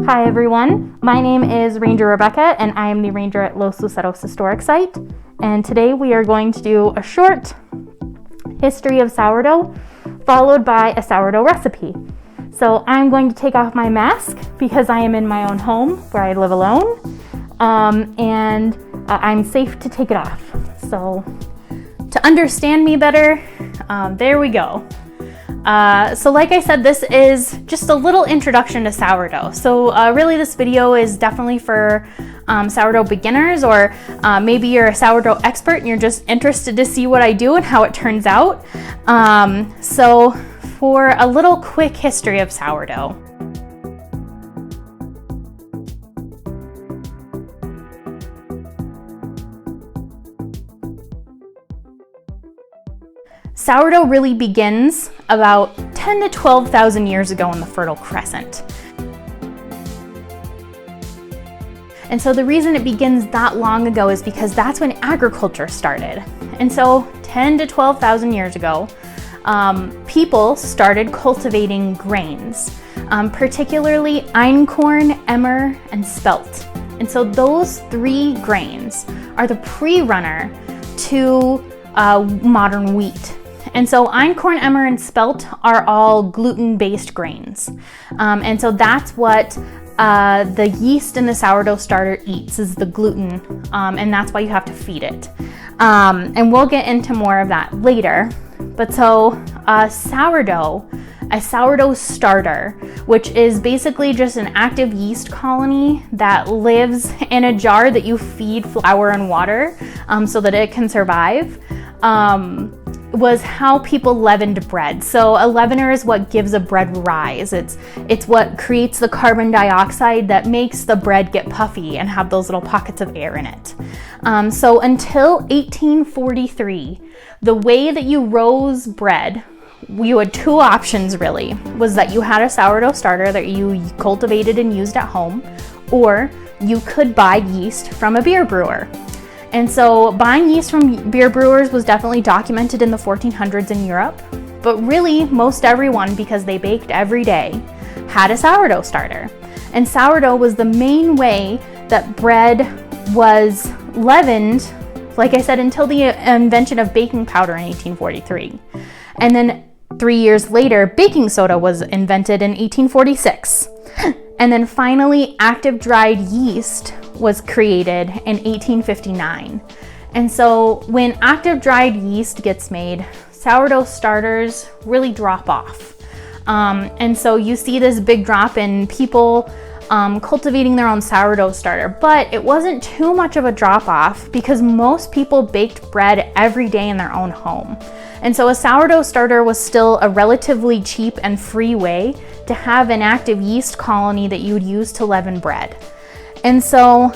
Hi everyone, my name is Ranger Rebecca and I am the ranger at Los Luceros Historic Site, and today we are going to do a short history of sourdough followed by a sourdough recipe. So I'm going to take off my mask because I am in my own home where I live alone, and I'm safe to take it off. So to understand me better, there we go. So like I said, this is just a little introduction to sourdough. So really this video is definitely for sourdough beginners, or maybe you're a sourdough expert and you're just interested to see what I do and how it turns out. So for a little quick history of sourdough. Sourdough really begins about 10 to 12,000 years ago in the Fertile Crescent. And so the reason it begins that long ago is because that's when agriculture started. And so 10 to 12,000 years ago, people started cultivating grains, particularly einkorn, emmer, and spelt. And so those three grains are the pre-runner to modern wheat. And so einkorn, emmer, and spelt are all gluten-based grains. And so that's what the yeast in the sourdough starter eats, is the gluten, and that's why you have to feed it. And we'll get into more of that later. But so a sourdough starter, which is basically just an active yeast colony that lives in a jar that you feed flour and water so that it can survive, was how people leavened bread. So a leavener is what gives a bread rise. It's what creates the carbon dioxide that makes the bread get puffy and have those little pockets of air in it. So until 1843, the way that you rose bread, you had two options really, was that you had a sourdough starter that you cultivated and used at home, or you could buy yeast from a beer brewer. And so buying yeast from beer brewers was definitely documented in the 1400s in Europe, but really most everyone, because they baked every day, had a sourdough starter. And sourdough was the main way that bread was leavened, like I said, until the invention of baking powder in 1843. And then 3 years later, baking soda was invented in 1846. And then finally, active dried yeast was created in 1859. And so when active dried yeast gets made, sourdough starters really drop off. And so you see this big drop in people cultivating their own sourdough starter, but it wasn't too much of a drop off because most people baked bread every day in their own home. And so a sourdough starter was still a relatively cheap and free way to have an active yeast colony that you would use to leaven bread. And so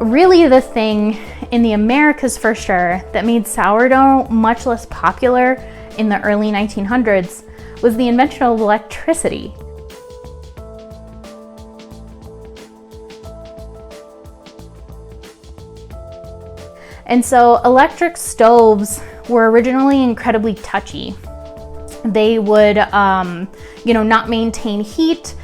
really the thing in the Americas for sure that made sourdough much less popular in the early 1900s was the invention of electricity. And so electric stoves were originally incredibly touchy. They would, not maintain heat.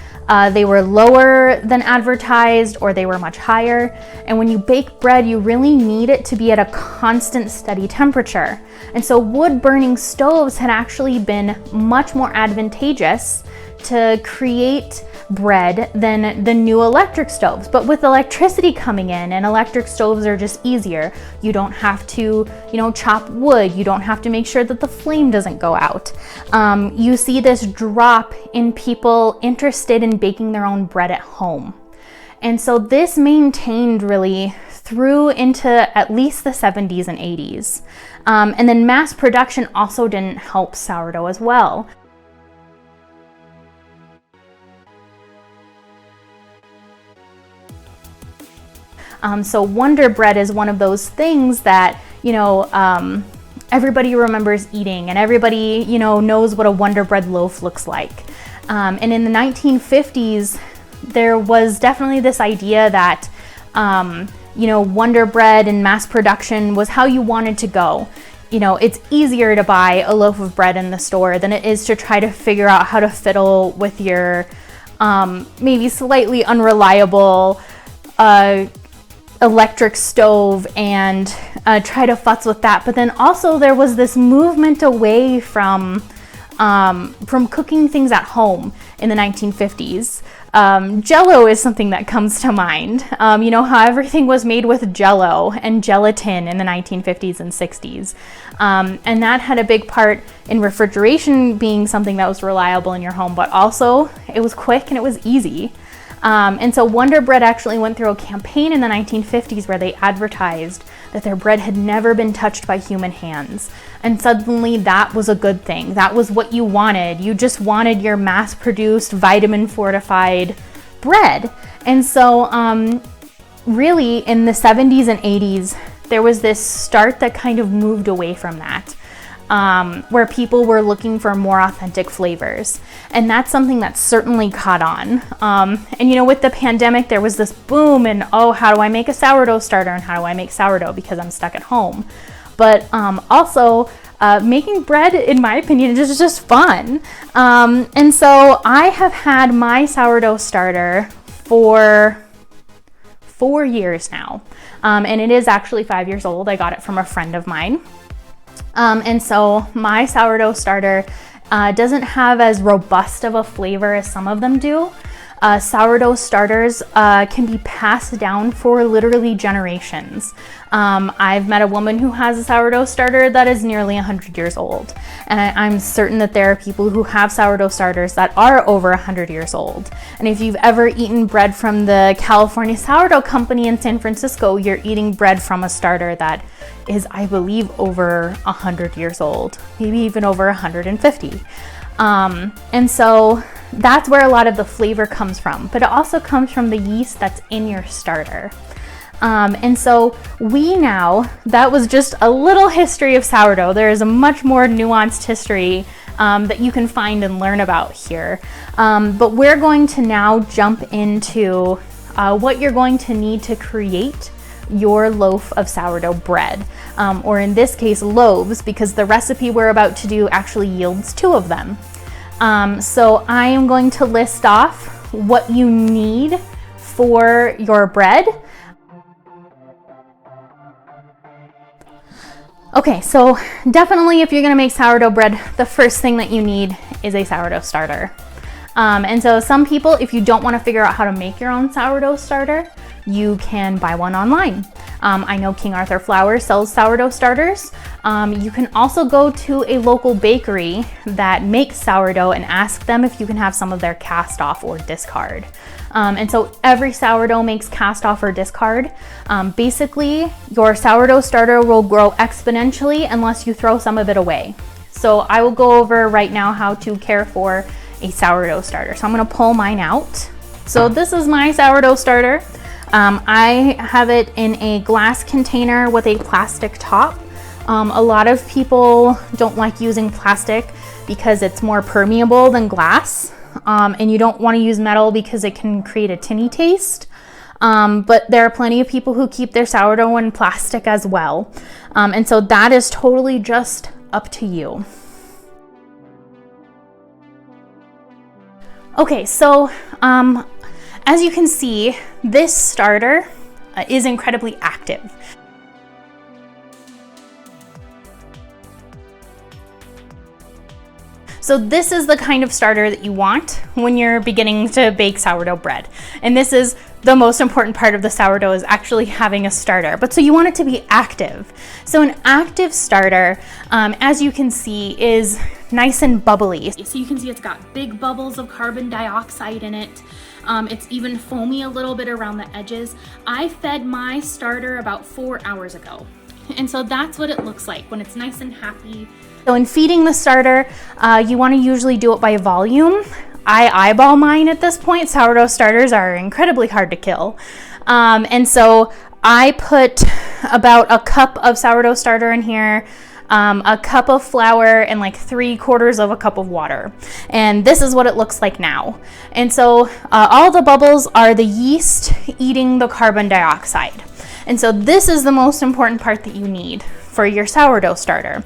They were lower than advertised, or they were much higher. And when you bake bread, you really need it to be at a constant, steady temperature. And so wood burning stoves had actually been much more advantageous to create bread than the new electric stoves. But with electricity coming in, and electric stoves are just easier, you don't have to, chop wood. You don't have to make sure that the flame doesn't go out. You see this drop in people interested in baking their own bread at home. And so this maintained really through into at least the 70s and 80s. And then mass production also didn't help sourdough as well. So Wonder Bread is one of those things that, everybody remembers eating, and everybody, knows what a Wonder Bread loaf looks like. And in the 1950s, there was definitely this idea that, Wonder Bread and mass production was how you wanted to go. It's easier to buy a loaf of bread in the store than it is to try to figure out how to fiddle with your maybe slightly unreliable electric stove and try to futz with that. But then also there was this movement away from cooking things at home in the 1950s. Jello is something that comes to mind. You know how everything was made with Jello and gelatin in the 1950s and 60s. And that had a big part in refrigeration being something that was reliable in your home, but also it was quick and it was easy. And so Wonder Bread actually went through a campaign in the 1950s where they advertised that their bread had never been touched by human hands. And suddenly that was a good thing. That was what you wanted. You just wanted your mass-produced, vitamin-fortified bread. And so really in the 70s and 80s, there was this start that kind of moved away from that. Where people were looking for more authentic flavors. And that's something that certainly caught on. And you know, with the pandemic, there was this boom and, oh, how do I make a sourdough starter and how do I make sourdough because I'm stuck at home? But also, making bread, in my opinion, is just fun. And so I have had my sourdough starter for 4 years now. And it is actually 5 years old. I got it from a friend of mine. And so my sourdough starter doesn't have as robust of a flavor as some of them do. Sourdough starters can be passed down for literally generations. I've met a woman who has a sourdough starter that is nearly 100 years old. And I'm certain that there are people who have sourdough starters that are over 100 years old. And if you've ever eaten bread from the California Sourdough Company in San Francisco, you're eating bread from a starter that is, I believe, over 100 years old, maybe even over 150. And so that's where a lot of the flavor comes from, but it also comes from the yeast that's in your starter. And so that was just a little history of sourdough. There is a much more nuanced history that you can find and learn about here. But we're going to now jump into what you're going to need to create your loaf of sourdough bread, or in this case, loaves, because the recipe we're about to do actually yields 2 of them. So I am going to list off what you need for your bread. Okay, so definitely if you're gonna make sourdough bread, the first thing that you need is a sourdough starter. And so some people, if you don't wanna figure out how to make your own sourdough starter, you can buy one online. I know King Arthur Flour sells sourdough starters. You can also go to a local bakery that makes sourdough and ask them if you can have some of their cast off or discard. And so every sourdough makes cast off or discard. Basically, your sourdough starter will grow exponentially unless you throw some of it away. So I will go over right now how to care for a sourdough starter. So I'm gonna pull mine out. So this is my sourdough starter. I have it in a glass container with a plastic top. A lot of people don't like using plastic because it's more permeable than glass. And you don't want to use metal because it can create a tinny taste. But there are plenty of people who keep their sourdough in plastic as well. And so that is totally just up to you. Okay, so as you can see, this starter is incredibly active. So this is the kind of starter that you want when you're beginning to bake sourdough bread. And this is the most important part of the sourdough, is actually having a starter. But so you want it to be active. So an active starter, as you can see, is nice and bubbly. So you can see it's got big bubbles of carbon dioxide in it. It's even foamy a little bit around the edges. I fed my starter about 4 hours ago. And so that's what it looks like when it's nice and happy. So in feeding the starter, you want to usually do it by volume. I eyeball mine at this point. Sourdough starters are incredibly hard to kill. And so I put about a cup of sourdough starter in here, a cup of flour, and like 3/4 of a cup of water. And this is what it looks like now. And so all the bubbles are the yeast eating the carbon dioxide. And so this is the most important part that you need for your sourdough starter.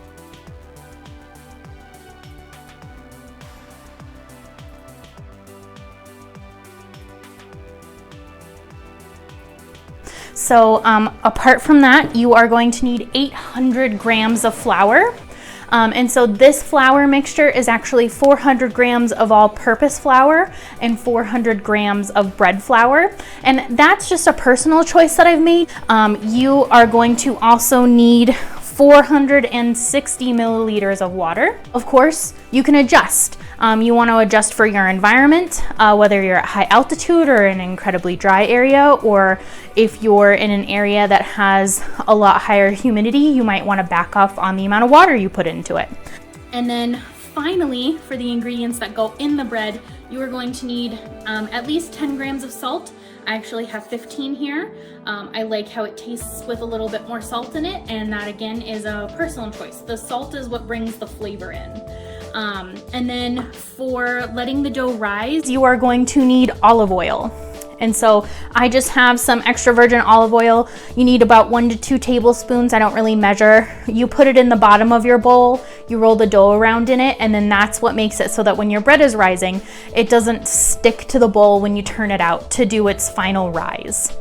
So apart from that, you are going to need 800 grams of flour. And so this flour mixture is actually 400 grams of all-purpose flour and 400 grams of bread flour. And that's just a personal choice that I've made. You are going to also need 460 milliliters of water. Of course, you can adjust. You want to adjust for your environment, whether you're at high altitude or in an incredibly dry area, or if you're in an area that has a lot higher humidity, you might want to back off on the amount of water you put into it. And then finally, for the ingredients that go in the bread, you are going to need at least 10 grams of salt. I actually have 15 here. I like how it tastes with a little bit more salt in it, and that again is a personal choice. The salt is what brings the flavor in. And then for letting the dough rise, you are going to need olive oil. And so I just have some extra virgin olive oil. You need about 1 to 2 tablespoons. I don't really measure. You put it in the bottom of your bowl, you roll the dough around in it, and then that's what makes it so that when your bread is rising, it doesn't stick to the bowl when you turn it out to do its final rise.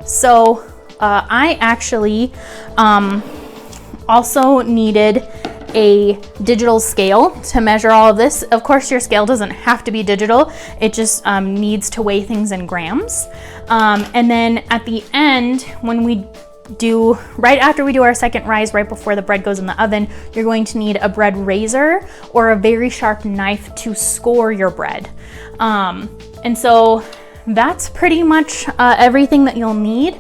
So I actually also needed a digital scale to measure all of this. Of course, your scale doesn't have to be digital. It just needs to weigh things in grams. And then at the end, when we do, right after we do our second rise, right before the bread goes in the oven, you're going to need a bread razor or a very sharp knife to score your bread. And so that's pretty much everything that you'll need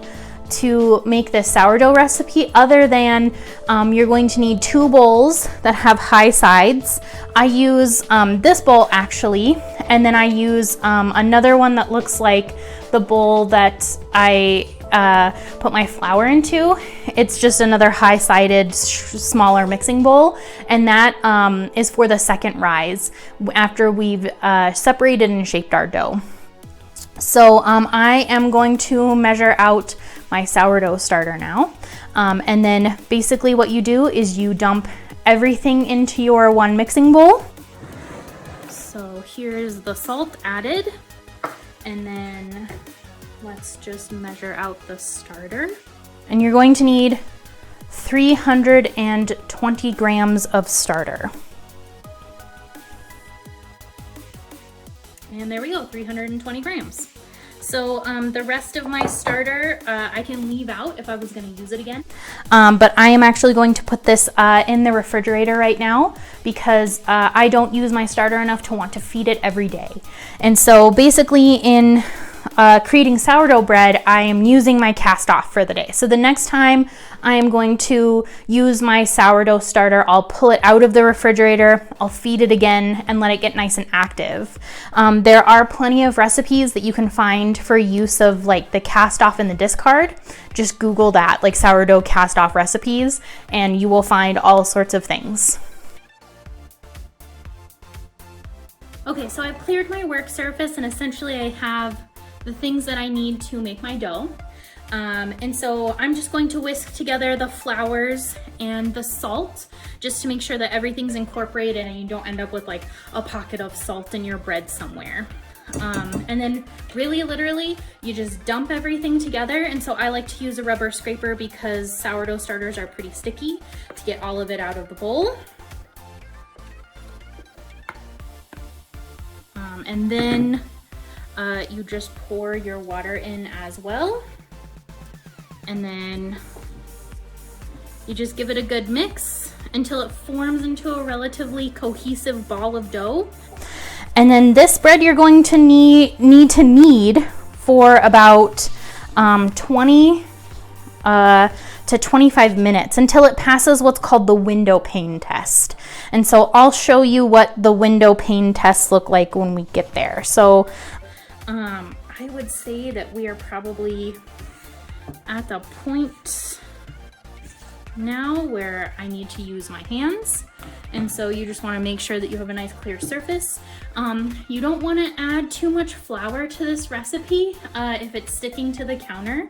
to make this sourdough recipe, other than you're going to need 2 bowls that have high sides. I use this bowl actually, and then I use another one that looks like the bowl that I put my flour into. It's just another high-sided, smaller mixing bowl, and that is for the second rise after we've separated and shaped our dough. So I am going to measure out my sourdough starter now. And then basically what you do is you dump everything into your one mixing bowl. So here's the salt added. And then let's just measure out the starter. And you're going to need 320 grams of starter. And there we go, 320 grams. So the rest of my starter, I can leave out if I was gonna use it again. But I am actually going to put this in the refrigerator right now because I don't use my starter enough to want to feed it every day. And so basically in creating sourdough bread, I am using my cast off for the day. So the next time I am going to use my sourdough starter, I'll pull it out of the refrigerator, I'll feed it again and let it get nice and active. There are plenty of recipes that you can find for use of like the cast off and the discard. Just Google that, like sourdough cast off recipes, and you will find all sorts of things. Okay, so I've cleared my work surface and essentially I have the things that I need to make my dough. And so I'm just going to whisk together the flours and the salt just to make sure that everything's incorporated and you don't end up with like a pocket of salt in your bread somewhere. And then really literally you just dump everything together. And so I like to use a rubber scraper because sourdough starters are pretty sticky to get all of it out of the bowl. And then you just pour your water in as well. And then you just give it a good mix until it forms into a relatively cohesive ball of dough. And then this bread you're going to need for about 20 to 25 minutes until it passes what's called the window pane test. And so I'll show you what the window pane tests look like when we get there. So I would say that we are probably at the point now where I need to use my hands. And so you just want to make sure that you have a nice clear surface. You don't want to add too much flour to this recipe if it's sticking to the counter.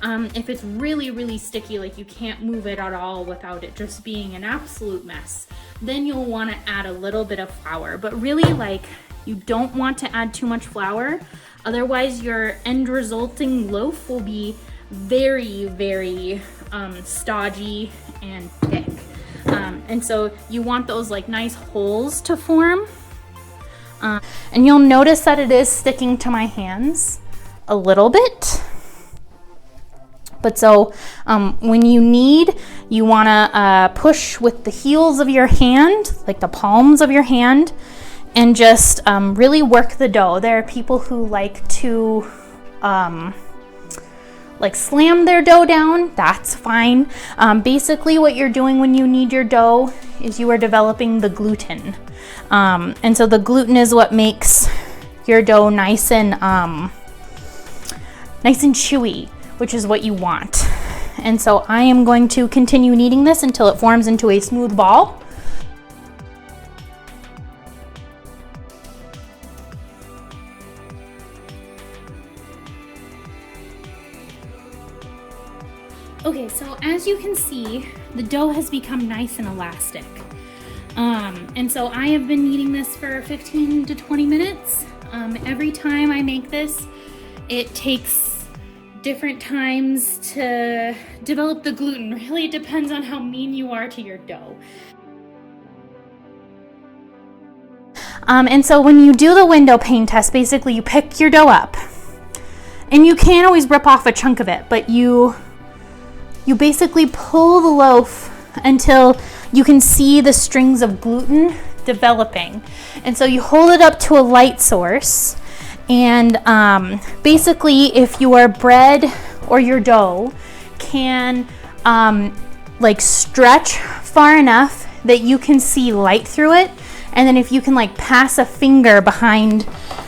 If it's really, really sticky, like you can't move it at all without it just being an absolute mess, then you'll want to add a little bit of flour. But really, like, you don't want to add too much flour, otherwise your end resulting loaf will be very, very stodgy and thick. And so you want those like nice holes to form. And you'll notice that it is sticking to my hands a little bit. But so when you knead, you want to push with the heels of your hand, like the palms of your hand, and just really work the dough. There are people who like to like slam their dough down. That's fine. Basically what you're doing when you knead your dough is you are developing the gluten. And so the gluten is what makes your dough nice and chewy, which is what you want. And so I am going to continue kneading this until it forms into a smooth ball. Okay, so as you can see, the dough has become nice and elastic. And so I have been kneading this for 15 to 20 minutes. Every time I make this, it takes different times to develop the gluten. Really, it depends on how mean you are to your dough. And so when you do the window pane test, basically you pick your dough up, and you can't always rip off a chunk of it, but you basically pull the loaf until you can see the strings of gluten developing. And so you hold it up to a light source, and basically if your bread or your dough can like stretch far enough that you can see light through it, and then if you can like pass a finger behind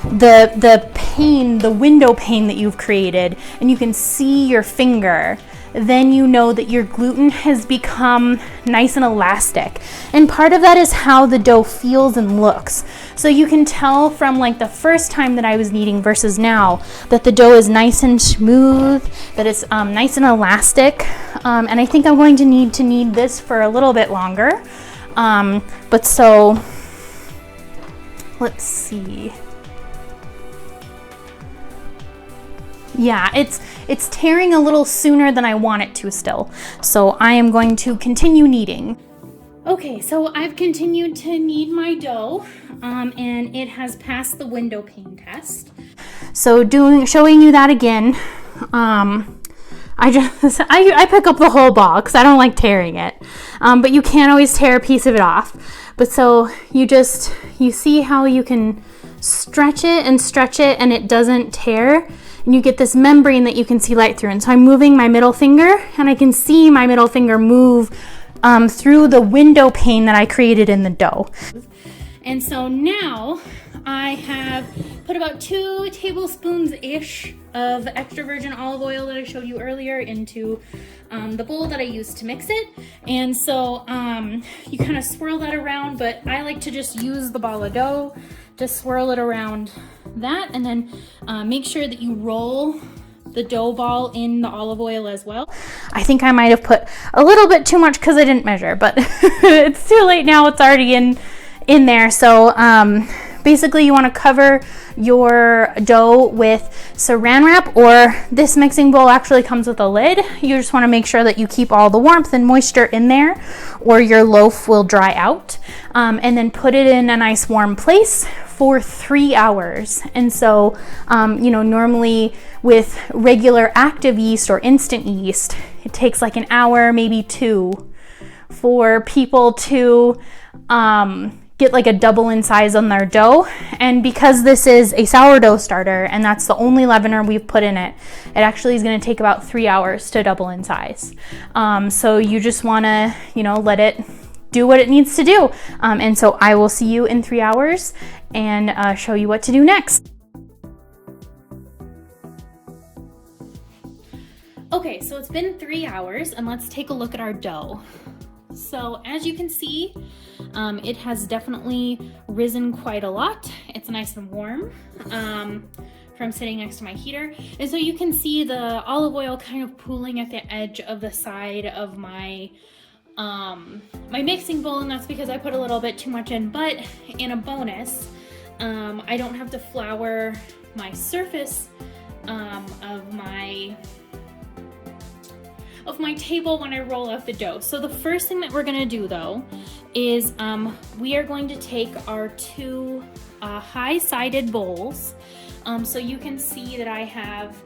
the pane, the window pane that you've created, and you can see your finger, then you know that your gluten has become nice and elastic. And part of that is how the dough feels and looks. So you can tell from like the first time that I was kneading versus now that the dough is nice and smooth, that it's nice and elastic. And I think I'm going to need to knead this for a little bit longer. But so, let's see. Yeah, it's tearing a little sooner than I want it to still. So I am going to continue kneading. Okay, so I've continued to knead my dough, and it has passed the window pane test. So showing you that again, I pick up the whole ball because I don't like tearing it. But you can't always tear a piece of it off. But so you see how you can stretch it and it doesn't tear. And you get this membrane that you can see light through. And so I'm moving my middle finger, and I can see my middle finger move through the window pane that I created in the dough. And so now I have put about 2 tablespoons-ish of extra virgin olive oil that I showed you earlier into the bowl that I used to mix it. And so you kind of swirl that around, but I like to just use the ball of dough, just swirl it around that, and then make sure that you roll the dough ball in the olive oil as well. I think I might have put a little bit too much because I didn't measure, but it's too late now. It's already in there. So basically you want to cover your dough with saran wrap, or this mixing bowl actually comes with a lid. You just want to make sure that you keep all the warmth and moisture in there, or your loaf will dry out. And then put it in a nice warm place for 3 hours. And so, normally with regular active yeast or instant yeast, it takes like an hour, maybe 2, for people to get like a double in size on their dough. And because this is a sourdough starter and that's the only leavener we've put in it, it actually is going to take about 3 hours to double in size. So you just want to, let it do what it needs to do. And so I will see you in 3 hours and show you what to do next. Okay, so it's been 3 hours, and let's take a look at our dough. So as you can see, it has definitely risen quite a lot. It's nice and warm from sitting next to my heater. And so you can see the olive oil kind of pooling at the edge of the side of my my mixing bowl, and that's because I put a little bit too much in. But in a bonus, I don't have to flour my surface of my table when I roll out the dough. So the first thing that we're gonna do though is we are going to take our two high-sided bowls. So you can see that I have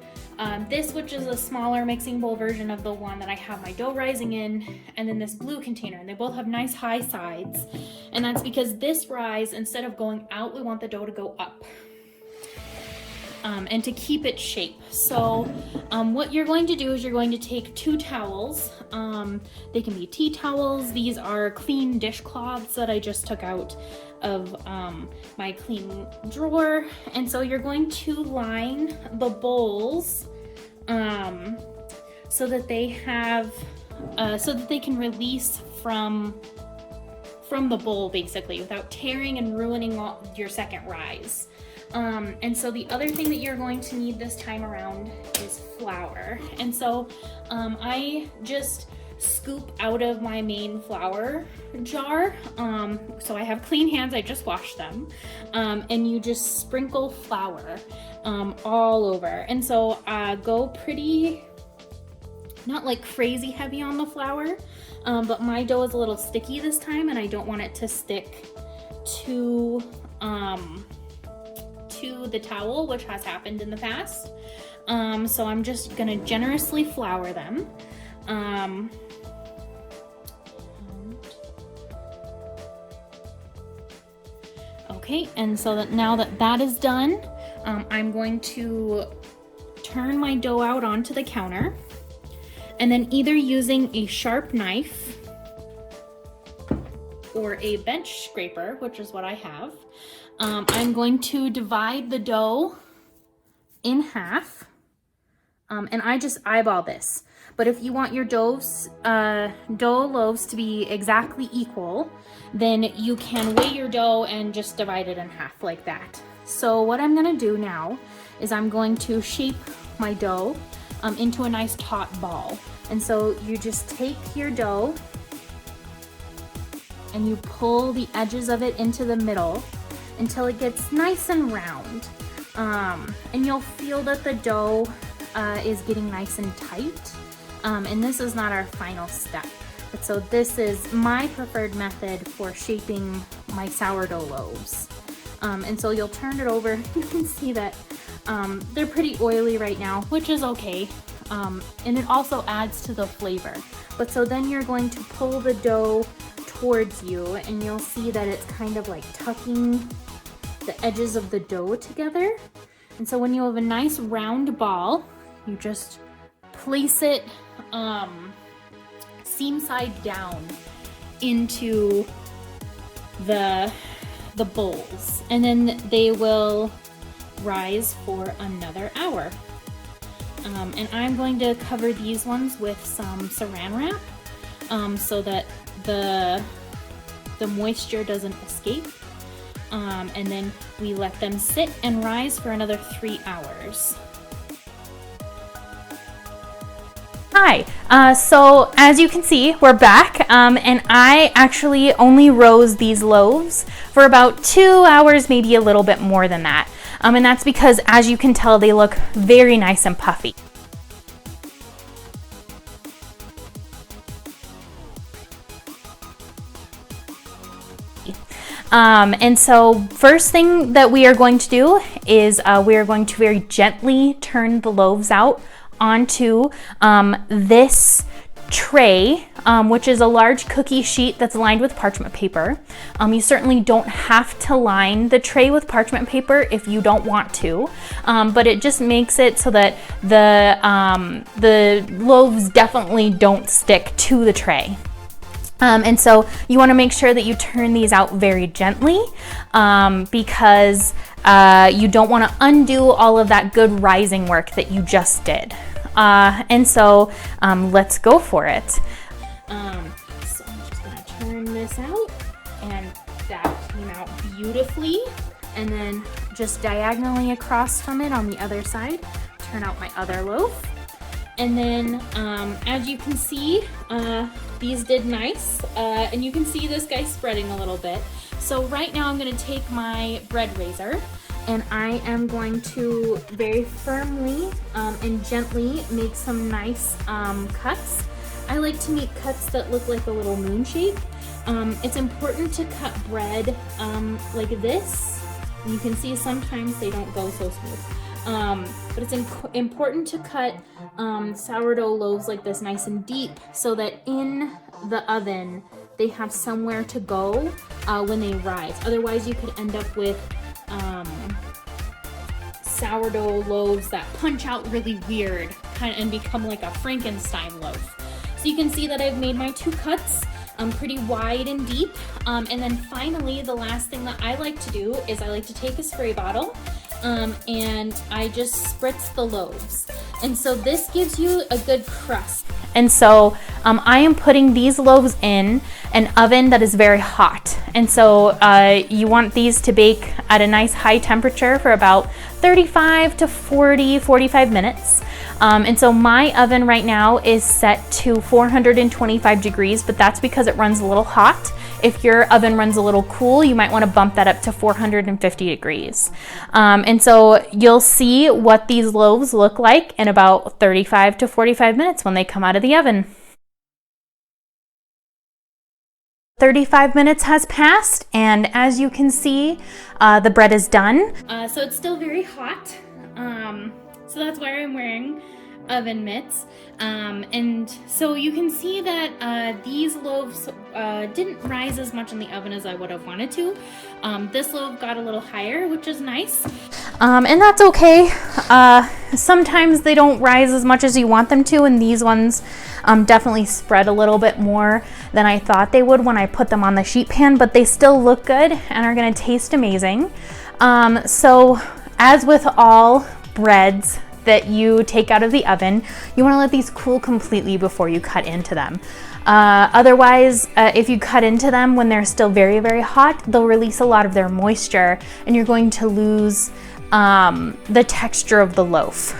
this, which is a smaller mixing bowl version of the one that I have my dough rising in, and then this blue container, and they both have nice high sides. And that's because this rise, instead of going out, we want the dough to go up. And to keep its shape. So what you're going to do is you're going to take two towels. They can be tea towels. These are clean dishcloths that I just took out of my clean drawer. And so you're going to line the bowls so that they have, so that they can release from the bowl basically without tearing and ruining your second rise. And so the other thing that you're going to need this time around is flour. And so I just scoop out of my main flour jar. So I have clean hands, I just washed them. And you just sprinkle flour all over. And so go pretty, not like crazy heavy on the flour, but my dough is a little sticky this time and I don't want it to stick to the towel, which has happened in the past. So I'm just gonna generously flour them. Okay, and so that now that that is done, I'm going to turn my dough out onto the counter, and then either using a sharp knife or a bench scraper, which is what I have, I'm going to divide the dough in half, and I just eyeball this. But if you want your dough loaves to be exactly equal, then you can weigh your dough and just divide it in half like that. So what I'm gonna do now is I'm going to shape my dough into a nice taut ball. And so you just take your dough and you pull the edges of it into the middle until it gets nice and round. And you'll feel that the dough is getting nice and tight. And this is not our final step. But so this is my preferred method for shaping my sourdough loaves. And so you'll turn it over. You can see that they're pretty oily right now, which is okay. And it also adds to the flavor. But so then you're going to pull the dough towards you and you'll see that it's kind of like tucking the edges of the dough together. And so when you have a nice round ball, you just place it seam side down into the bowls, and then they will rise for another hour. And I'm going to cover these ones with some saran wrap so that the moisture doesn't escape. And then we let them sit and rise for another 3 hours. Hi, so as you can see, we're back, and I actually only rose these loaves for about 2 hours, maybe a little bit more than that. And that's because, as you can tell, they look very nice and puffy. And so first thing that we are going to do is we are going to very gently turn the loaves out onto this tray, which is a large cookie sheet that's lined with parchment paper. You certainly don't have to line the tray with parchment paper if you don't want to, but it just makes it so that the loaves definitely don't stick to the tray. And so you want to make sure that you turn these out very gently because you don't want to undo all of that good rising work that you just did. And so let's go for it. So I'm just going to turn this out, and that came out beautifully. And then just diagonally across from it on the other side, turn out my other loaf. And then as you can see, these did nice. And you can see this guy spreading a little bit. So right now I'm gonna take my bread raiser and I am going to very firmly and gently make some nice cuts. I like to make cuts that look like a little moon shape. It's important to cut bread like this. You can see sometimes they don't go so smooth. But it's important to cut sourdough loaves like this nice and deep so that in the oven they have somewhere to go when they rise. Otherwise you could end up with sourdough loaves that punch out really weird and become like a Frankenstein loaf. So you can see that I've made my 2 cuts pretty wide and deep. And then finally, the last thing that I like to do is I like to take a spray bottle and I just spritz the loaves. And so this gives you a good crust. And so I am putting these loaves in an oven that is very hot. And so you want these to bake at a nice high temperature for about 35 to 45 minutes. And so my oven right now is set to 425 degrees, but that's because it runs a little hot. If your oven runs a little cool, you might want to bump that up to 450 degrees. And so you'll see what these loaves look like in about 35 to 45 minutes when they come out of the oven. 35 minutes has passed, and as you can see, the bread is done. So it's still very hot. So that's why I'm wearing oven mitts. And so you can see that these loaves didn't rise as much in the oven as I would have wanted to. This loaf got a little higher, which is nice. And that's okay. Sometimes they don't rise as much as you want them to, and these ones definitely spread a little bit more than I thought they would when I put them on the sheet pan, but they still look good and are gonna taste amazing. So as with all breads that you take out of the oven, you want to let these cool completely before you cut into them. Otherwise, if you cut into them when they're still very, very hot, they'll release a lot of their moisture and you're going to lose the texture of the loaf.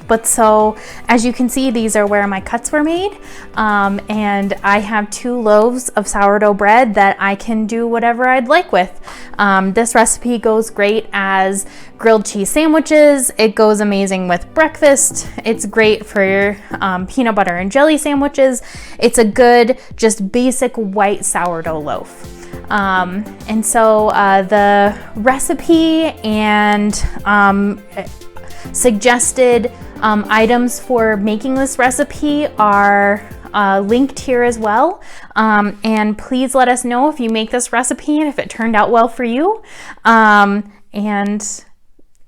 But so, as you can see, these are where my cuts were made. And I have 2 loaves of sourdough bread that I can do whatever I'd like with. This recipe goes great as grilled cheese sandwiches. It goes amazing with breakfast. It's great for your peanut butter and jelly sandwiches. It's a good, just basic white sourdough loaf. And so the recipe and suggested items for making this recipe are linked here as well. And please let us know if you make this recipe and if it turned out well for you. And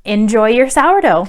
enjoy your sourdough.